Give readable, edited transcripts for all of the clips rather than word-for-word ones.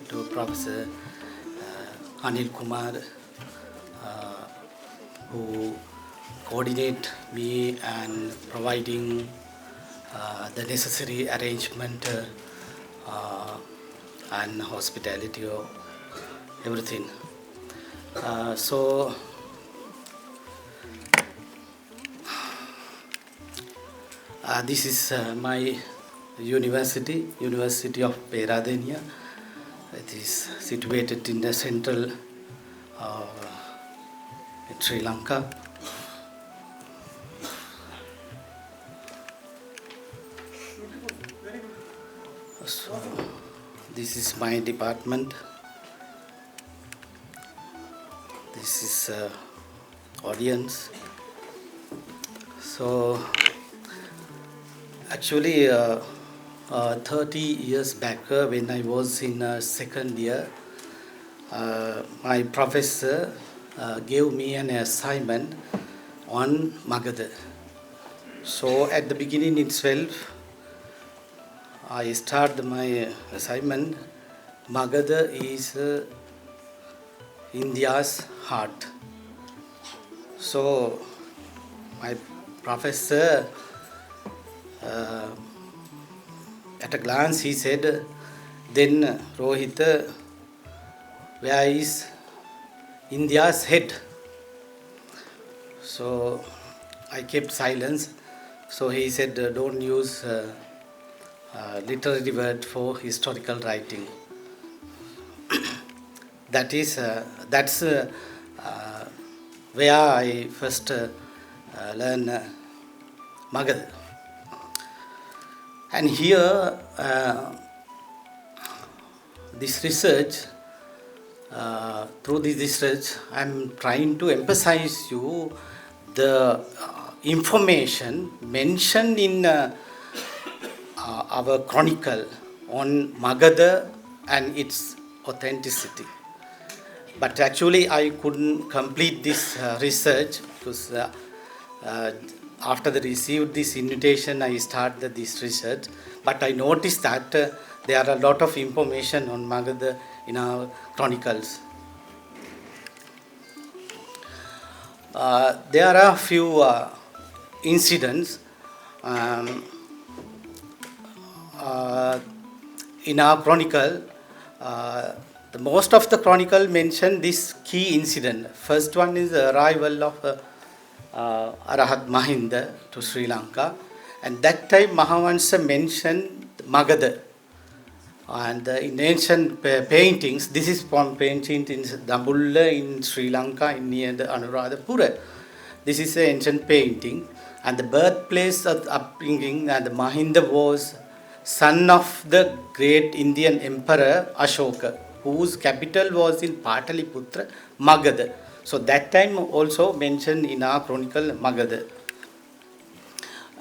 to Professor Anil Kumar, who coordinate me and providing the necessary arrangement and hospitality or everything. This is my University of Peradeniya. It is situated in the central Sri Lanka. So, this is my department. This is audience. So, actually, 30 years back, when I was in second year, my professor gave me an assignment on Magadha. So, at the beginning itself, I started my assignment. Magadha is India's heart. So, my professor, at a glance, he said, then Rohitha, where is India's head? So I kept silence. So he said, don't use literary word for historical writing. That's where I first learned Magadha. And here, this research, through this research, I am trying to emphasize you the information mentioned in our chronicle on Magadha and its authenticity. But actually, I couldn't complete this research because after I received this invitation, I started this research. But I noticed that there are a lot of information on Magadha in our chronicles. There are a few incidents in our chronicle. Most of the chronicle mention this key incident. First one is the arrival of Arahat Mahinda to Sri Lanka, and that time Mahavansa mentioned Magadha. And in ancient paintings, this is from painting in Dambulla in Sri Lanka near the Anuradhapura. This is an ancient painting, and the birthplace of upbringing, and Mahinda was son of the great Indian emperor Ashoka, whose capital was in Pataliputra, Magadha. So that time also mentioned in our chronicle Magadha.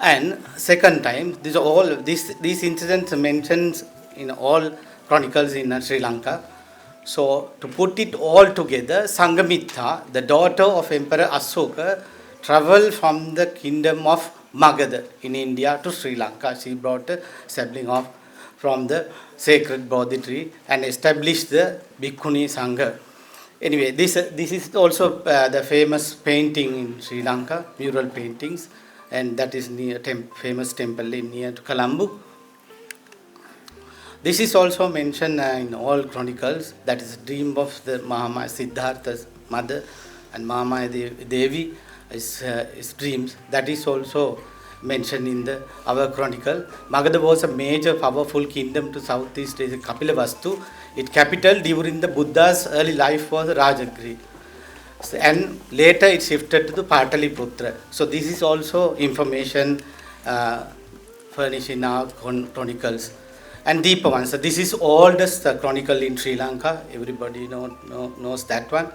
And second time, these incidents mentioned in all chronicles in Sri Lanka. So to put it all together, Sangamitha, the daughter of Emperor Ashoka, traveled from the kingdom of Magadha in India to Sri Lanka. She brought a sapling of from the sacred Bodhi tree and established the Bhikkhuni Sangha. Anyway, this is also the famous painting in Sri Lanka, mural paintings, and that is near famous temple near to Colombo. This is also mentioned in all chronicles. That is dream of the Mahamaya Siddhartha's mother and Mahamaya Devi his dreams. That is also mentioned in our chronicle. Magadha was a major powerful kingdom to Southeast Asia, Kapilavastu. Its capital during the Buddha's early life was Rajagiri. And later it shifted to the Pataliputra. So this is also information furnished in our chronicles. And Deepavansa, this is oldest chronicle in Sri Lanka. Everybody knows that one.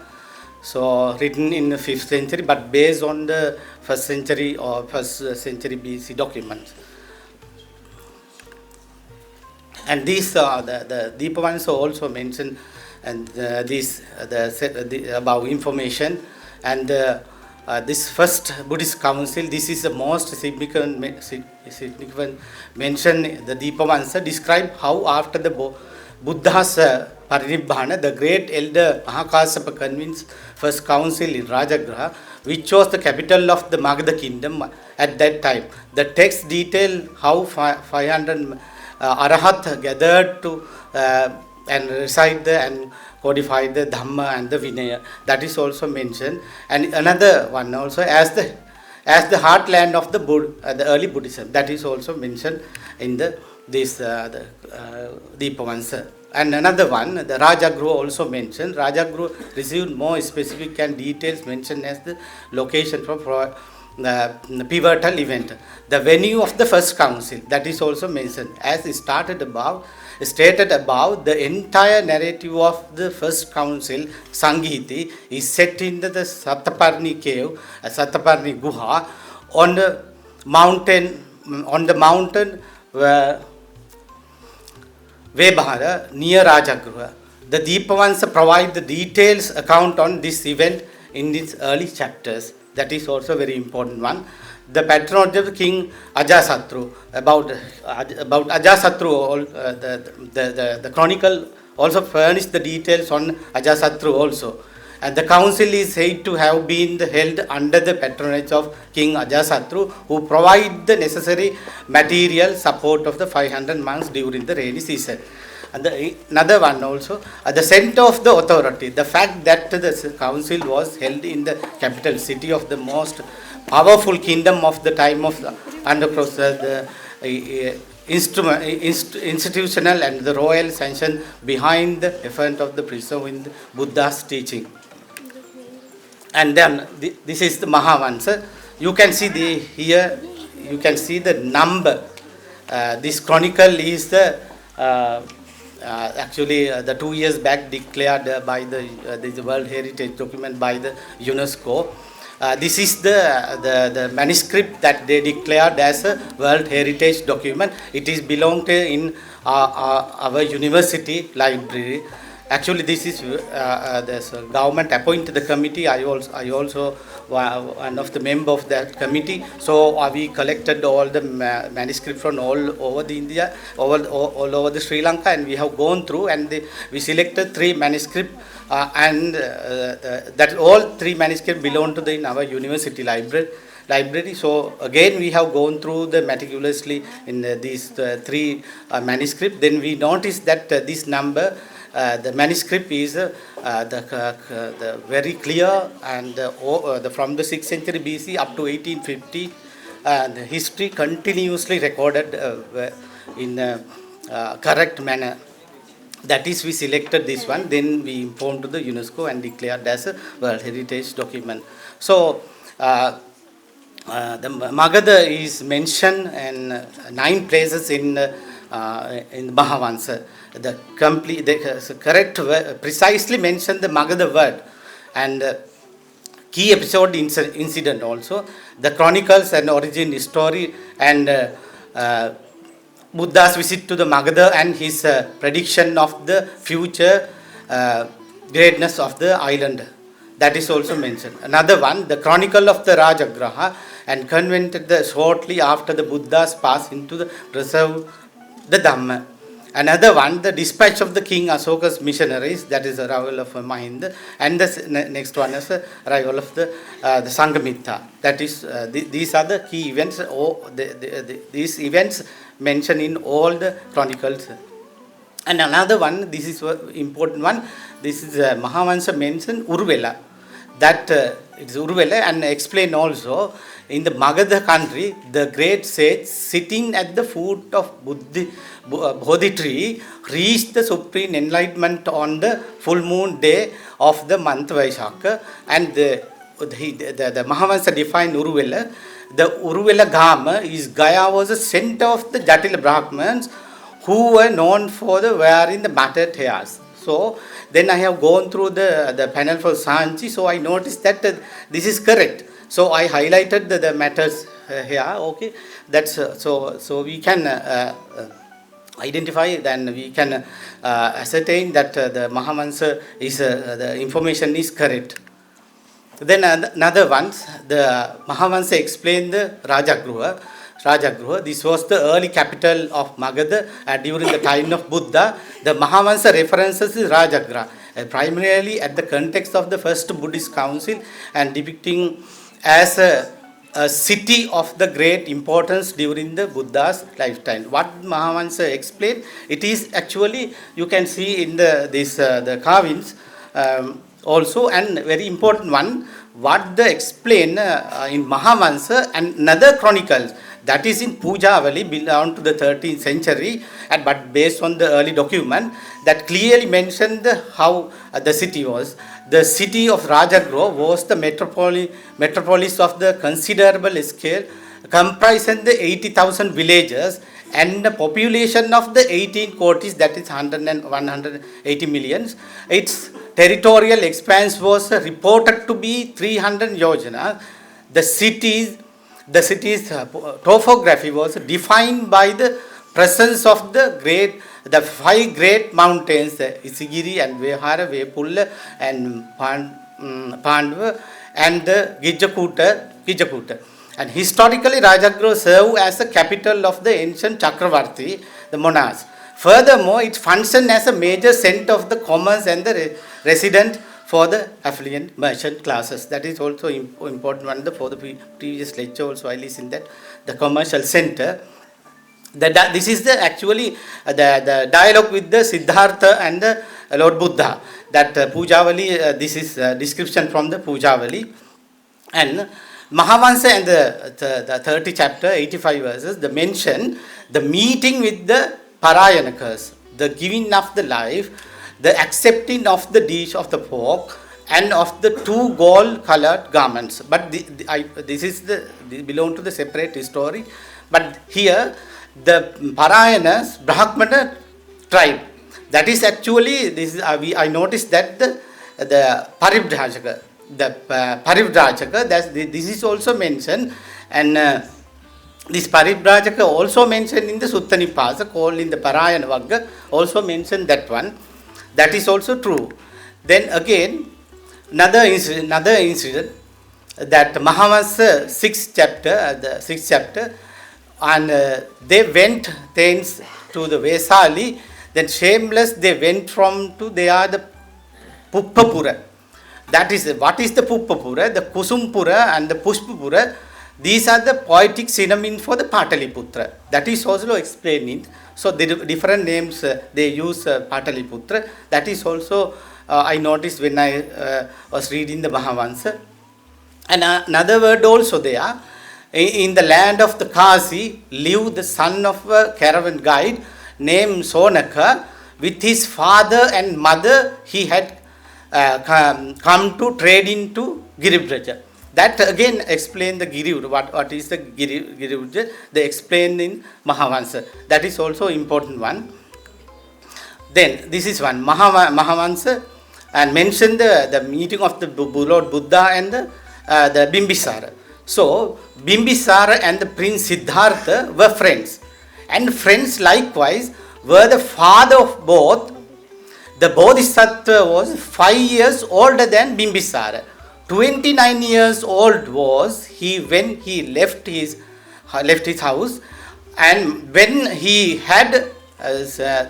So written in the 5th century, but based on the 1st century or 1st century BC documents. And these the Deepavansa also mentioned and the above information. And this first Buddhist council, this is the most significant mention. The Deepavansa describe how after the Buddha's Parinibbana, the great elder Mahakassapa convinced first council in Rajagriha, which was the capital of the Magadha kingdom at that time. The text detail how 500 Arahat gathered to and recite and codify the Dhamma and the Vinaya. That is also mentioned. And another one also as the heartland of the early Buddhism. That is also mentioned in the Deepavansa. And another one, the Rajagruha also mentioned. Rajagruha received more specific and details mentioned as the location for the pivotal event. The venue of the first council, that is also mentioned. As stated above, the entire narrative of the first council, Sangiti, is set in the Sataparni cave, Sataparni Guha, on the mountain where Visva-Bharati near Rajagruha. The Deepavansa provide the details account on this event in its early chapters. That is also a very important one. The patronage of King Ajasatru. About Ajasatru, the chronicle also furnished the details on Ajasatru also. And the council is said to have been held under the patronage of King Ajasatru, who provide the necessary material support of the 500 monks during the rainy season. And another one also, at the center of the authority, the fact that the council was held in the capital city of the most powerful kingdom of the time of the institutional and the royal sanction behind the effort of the preserving the Buddha's teaching. And then this is the Mahavansa. You can see here you can see the number. This chronicle is the actually the 2 years back declared by the World Heritage document by the UNESCO. This is the manuscript that they declared as a World Heritage document. It is belonged in our university library. Actually, this is the government appointed the committee. I also one of the member of that committee. So we collected all the manuscripts from all over the India, all over the Sri Lanka, and we have gone through and we selected 3 manuscripts, and that all 3 manuscripts belong to in our university library. So again we have gone through the meticulously in these 3 manuscripts. Then we noticed that this number. The manuscript is the very clear and from the 6th century BC up to 1850, the history continuously recorded in a correct manner. That is, we selected this one, then we informed to the UNESCO and declared as a World Heritage document. So the Magadha is mentioned in 9 places in Mahavansa. The correct precisely mention the Magadha word and key episode incident also, the chronicles and origin story, and Buddha's visit to the Magadha and his prediction of the future greatness of the island. That is also mentioned. Another one, the chronicle of the Rajagriha and convented shortly after the Buddha's pass into the preserve the Dhamma. Another one, the dispatch of the King Asoka's missionaries, that is arrival of Mahinda, and the next one is the arrival of the Sanghamitra. That is, these are the key events. These events mentioned in all the chronicles. And another one, this is important one. This is Mahavansa mentioned Uruvela. That it is Uruvela, and explain also in the Magadha country, the great sage sitting at the foot of Bodhi tree reached the supreme enlightenment on the full moon day of the month Vaishaka. And the Mahavansa defined Uruvela. The Uruvela Gama is Gaya was the center of the Jatila Brahmins who were known for wearing the matted hairs. So then I have gone through the panel for Sanchi, so I noticed that this is correct. So I highlighted the matters here. Okay, that's so we can identify, then we can ascertain that the Mahavansa is the information is correct. Then another one, the Mahavansa explained the Rajagruha. Rajagruha. This was the early capital of Magadha during the time of Buddha. The Mahavansa references is Rajagruha, primarily at the context of the first Buddhist council and depicting as a city of the great importance during the Buddha's lifetime. What Mahavansa explained, it is actually, you can see in the carvings also, and very important one, what they explain in Mahavansa and another chronicles, that is in Pujavali, belong to the 13th century, but based on the early document, that clearly mentioned how the city was. The city of Rajagruha was the metropolis of the considerable scale, comprising the 80,000 villages and the population of the 18 counties, that is 180 millions. Its territorial expanse was reported to be 300 yojana. The city's topography was defined by the presence of the five great mountains, Isigiri and Vehara, Vepulla and Pandava and Gijakuta. And historically, Rajagruha served as the capital of the ancient Chakravarti, the monarchs. Furthermore, it functioned as a major center of the commerce and the resident for the affluent merchant classes. That is also important one for the previous lecture also I listened that the commercial center. This is actually the dialogue with the Siddhartha and the Lord Buddha. That Pujavali, this is description from the Pujavali. And Mahavansa and the 30 chapter, 85 verses, they mention the meeting with the Parayanakas, the giving of the life, the accepting of the dish of the pork, and of the two gold-colored garments. But this belong to the separate story. But here, the Parayanas, Brahmana tribe, that is actually, I noticed that the Paribhajaka, this is also mentioned, and this Paribhajaka also mentioned in the Sutta Nipasa, called in the Parayana Vagga, also mentioned that one. That is also true. Then again, another incident that Mahavansa 6th chapter, and they went thence to the Vesali, then shameless they went they are the Puppapura. That is, what is the Puppapura? The Kusumpura and the Pushpapura, these are the poetic synonyms for the Pataliputra. That is also explaining. So the different names they use Pataliputra. That is also I noticed when I was reading the Mahavansa. And another word also there. In the land of the Kasi lived the son of a caravan guide named Sonaka. With his father and mother, he had come to trade into Girivraja. That again explain the Girivraja. What is the Girivraja? They explain in Mahavansa. That is also important one. Then this is one Mahavansa, and mention the meeting of the Lord Buddha and the Bimbisara. So Bimbisara and the Prince Siddhartha were friends, and friends likewise were the father of both. The Bodhisattva was 5 years older than Bimbisara. 29 years old was he when he left his house, and when he had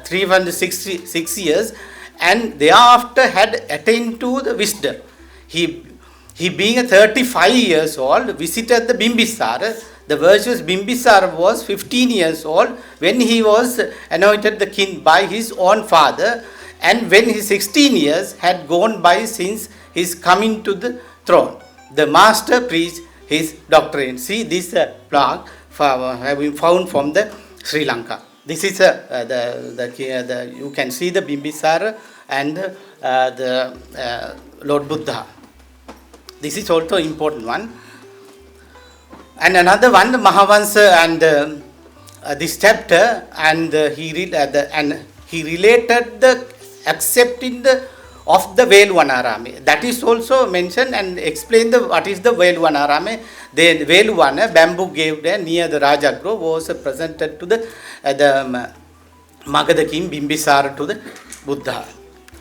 366 years, and thereafter had attained to the wisdom. He being 35 years old, visited the Bimbisara. The virtuous Bimbisara was 15 years old when he was anointed the king by his own father, and when his 16 years had gone by since his coming to the throne, the master preached his doctrine. See this plaque have been found from the Sri Lanka. This is you can see the Bimbisara and the Lord Buddha. This is also important one. And another one, the Mahavansa and this chapter, and he related the accepting of the Velvanarame. That is also mentioned and explained what is the Velvanarame. The Velvana, bamboo gave there near the Rajagruha, was presented to the Magadha king Bimbisara to the Buddha.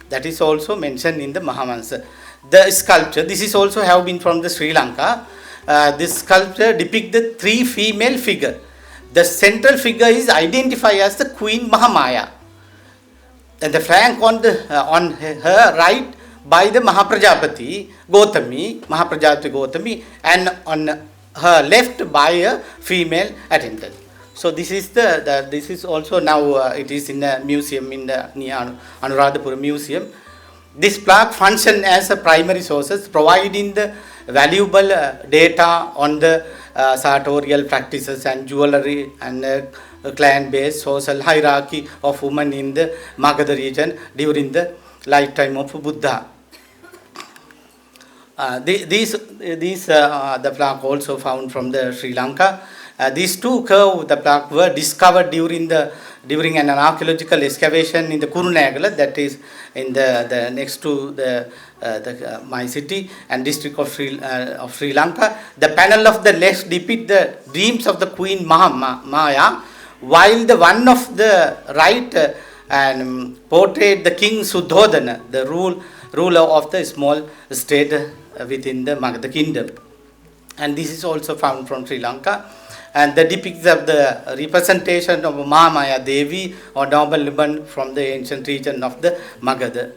That is also mentioned in the Mahavansa. The sculpture, this is also have been from the Sri Lanka. This sculpture depicts the 3 female figures. The central figure is identified as the Queen Mahamaya. And the flank on her right by the Mahaprajapati Gotami, and on her left by a female attendant. So this is this is also now it is in a museum in the near Anuradhapura Museum. This plaque functions as a primary sources, providing the valuable data on the sartorial practices and jewelry and clan-based social hierarchy of women in the Magadha region during the lifetime of Buddha. The plaque also found from the Sri Lanka. These two curves, the plaque, were discovered during an archaeological excavation in the Kurunegala, that is in the next to my city and district of Sri Lanka. The panel of the left depict the dreams of the Queen Mahamaya, while the one of the right portrayed the King Suddhodana, the ruler of the small state within the Magadha kingdom. And this is also found from Sri Lanka. And the depicts of the representation of Mahamaya Devi or noble woman from the ancient region of the Magadha.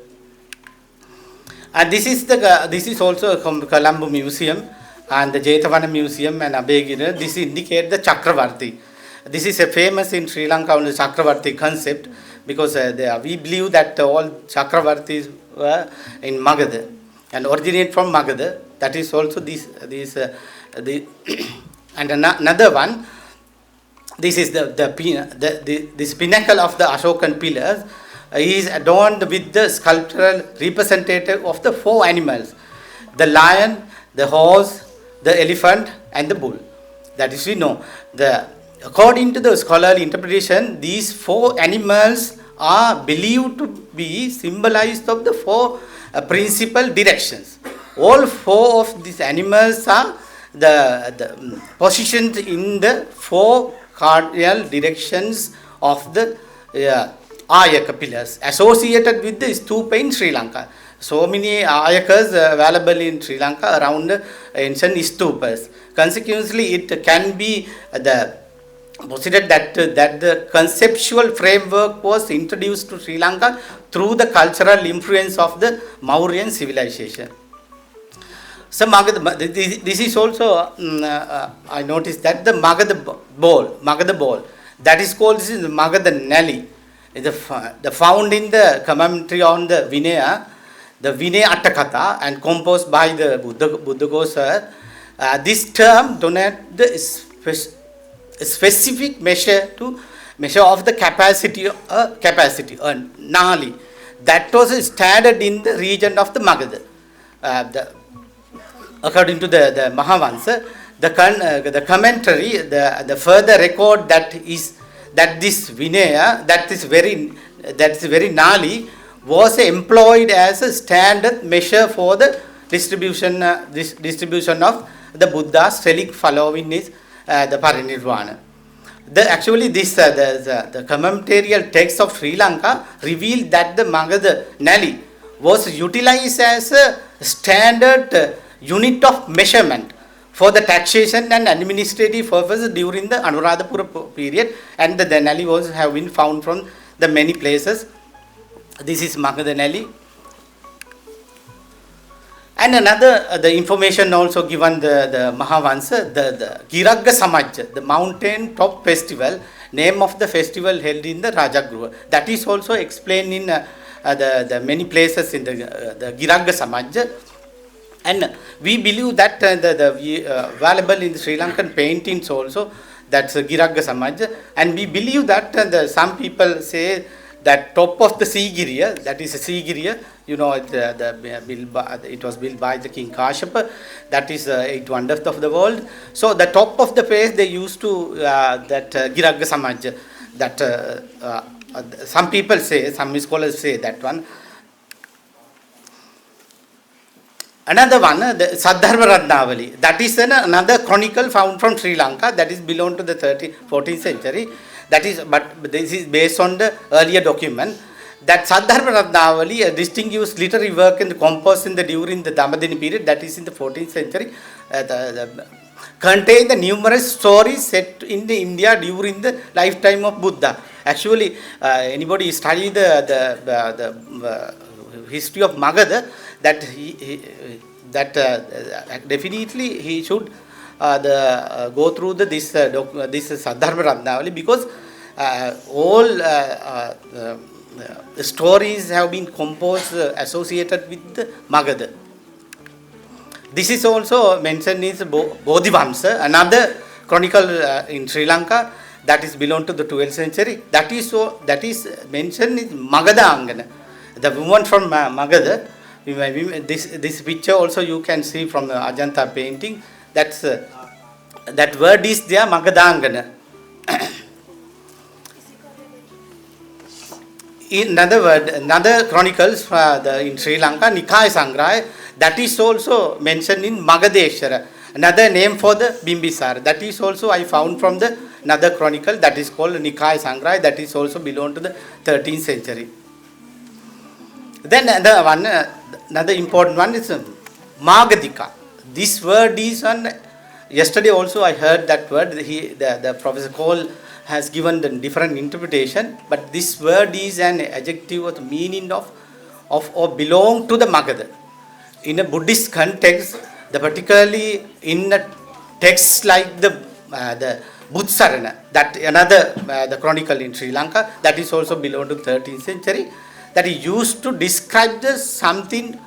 And this is also a Colombo Museum and the Jetavana Museum and Abegina. This indicates the Chakravarti. This is a famous in Sri Lanka on the Chakravarti concept, because we believe that all Chakravartis were in Magadha and originate from Magadha. That is also and another one, this is this pinnacle of the Ashokan pillars is adorned with the sculptural representative of the four animals: the lion, the horse, the elephant, and the bull. That is, we know. According to the scholarly interpretation, these four animals are believed to be symbolized of the four principal directions. All four of these animals are the positioned in the four cardinal directions of the Ayaka pillars associated with the stupa in Sri Lanka. So many Ayakas available in Sri Lanka around ancient stupas. Consequently, it can be considered that the conceptual framework was introduced to Sri Lanka through the cultural influence of the Mauryan civilization. So this is also, I noticed that the Magadha ball, that is called the Magadha Nali, the found in the commentary on the Vinaya Attakatha and composed by the Buddhaghosa. This term denotes the specific measure of the capacity Nali, that was standard in the region of the Magadha. According to the Mahavansa, the commentary, the further record that this Vinaya, that is very Nali, was employed as a standard measure for the distribution of the Buddha's relic following the Parinirvana. The commentarial text of Sri Lanka revealed that the Magadha Nali was utilized as a standard unit of measurement for the taxation and administrative purposes during the Anuradhapura period, and the Nali have been found from the many places. This is Magadha Nali. And another, the information also given the Mahavansa, the Giragga Samaj, the mountain top festival, name of the festival held in the Rajagruha. That is also explained in the many places in the Giragga Samaj. And we believe that available in the Sri Lankan paintings also, that's Giragga Samaj. And we believe that some people say that top of the Sigiriya, that is a Sigiriya, you know, it was built by the King Kashyapa, that is 8 wonders of the world. So the top of the face they used to, that Giragga Samaj, that some people say, some scholars say that one. Another one, the Saddharma Ratnavali, that is another chronicle found from Sri Lanka, that is belong to the 14th century. That is, but this is based on the earlier document. That Saddharma Ratnavali, a distinguished literary work and composed during the Damadini period, that is in the 14th century. contain the numerous stories set in the India during the lifetime of Buddha. Actually, anybody study the history of Magadha, that definitely he should go through this Sadharma Ratnavali, because all stories have been composed associated with the Magadha. This is also mentioned in Bodhivamsa, another chronicle in Sri Lanka that is belong to the 12th century. That is mentioned in Magadha Aṅga, the woman from Magadha. This picture also you can see from the Ajanta painting. That word is there, Magadha Aṅga. In another chronicles in Sri Lanka, Nikaya Sangraya, that is also mentioned in Magadeshwara, another name for the Bimbisara. That is also I found from the another chronicle that is called Nikaya Sangraya, that is also belong to the 13th century. Then another important one is Magadika. This word is on. Yesterday also I heard that word. The Professor Cole has given the different interpretation, but this word is an adjective with meaning of or belong to the Magadha. In a Buddhist context, particularly in a text like the Buddhasarana, that another the chronicle in Sri Lanka, that is also belong to 13th century, that is used to describe the something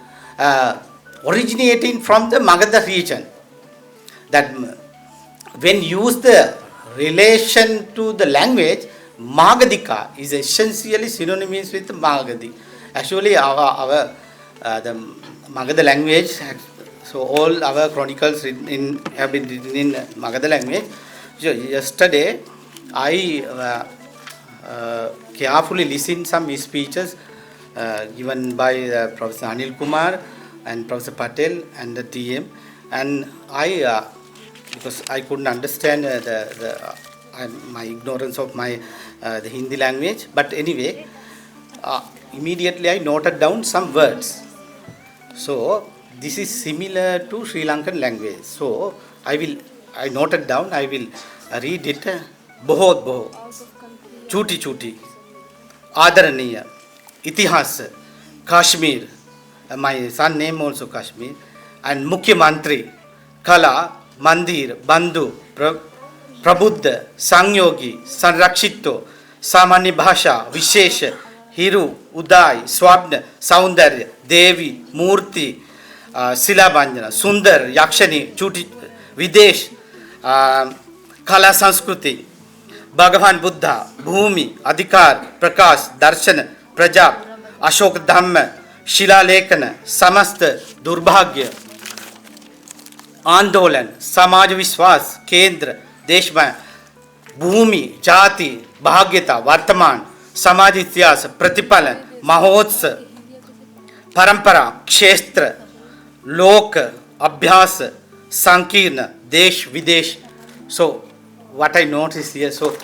originating from the Magadha region. That when used the relation to the language, Magadika is essentially synonymous with Magadhi. Actually, the Magadha language, so all our chronicles have been written in Magadha language. So yesterday, I carefully listened some speeches given by Professor Anil Kumar and Professor Patel and the TM, and because I couldn't understand my ignorance of the Hindi language, but anyway, immediately I noted down some words. So this is similar to Sri Lankan language. So I noted down. I will read it. Bahut bahut, chuti chuti, Adaraniya, Itihas, Kashmir. My son name also Kashmir, and Mukhya Mantri, Kala, Mandir, Bandhu, Prabuddha, Sangyogi, Sanrakshito, Samanya Bhasha, Vishesh, Hiru, Uday, Swapna, Saundarya, Devi, Murti, Silabanjana, Sundar, Yakshani, Chuti, Videsh, Kala Sanskruti, Bhagavan Buddha, Bhumi, Adhikar, Prakash, Darshan, Prajap, Ashok Dhamma, Shila Lekana, Samast, Durbhagya, आंदोलन, समाज विश्वास, केंद्र, देश में भूमि, जाति, भाग्यता, वर्तमान, समाज इतिहास, प्रतिफलन, महोत्सव, परंपरा, क्षेत्र, लोक, अभ्यास, संकीर्ण, देश, विदेश. So what I noticed here, so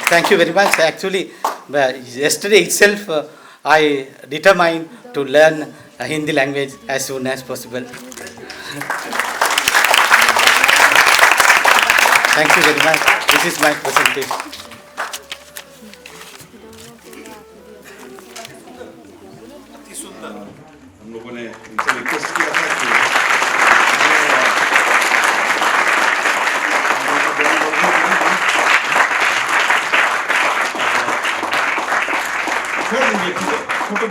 thank you very much. Actually, yesterday itself, I determined to learn Hindi language as soon as possible. Thank you very much. This is my presentation. हम लोगों ने इनसे request किया था कि छोड़ देंगे, ठीक है, फोटो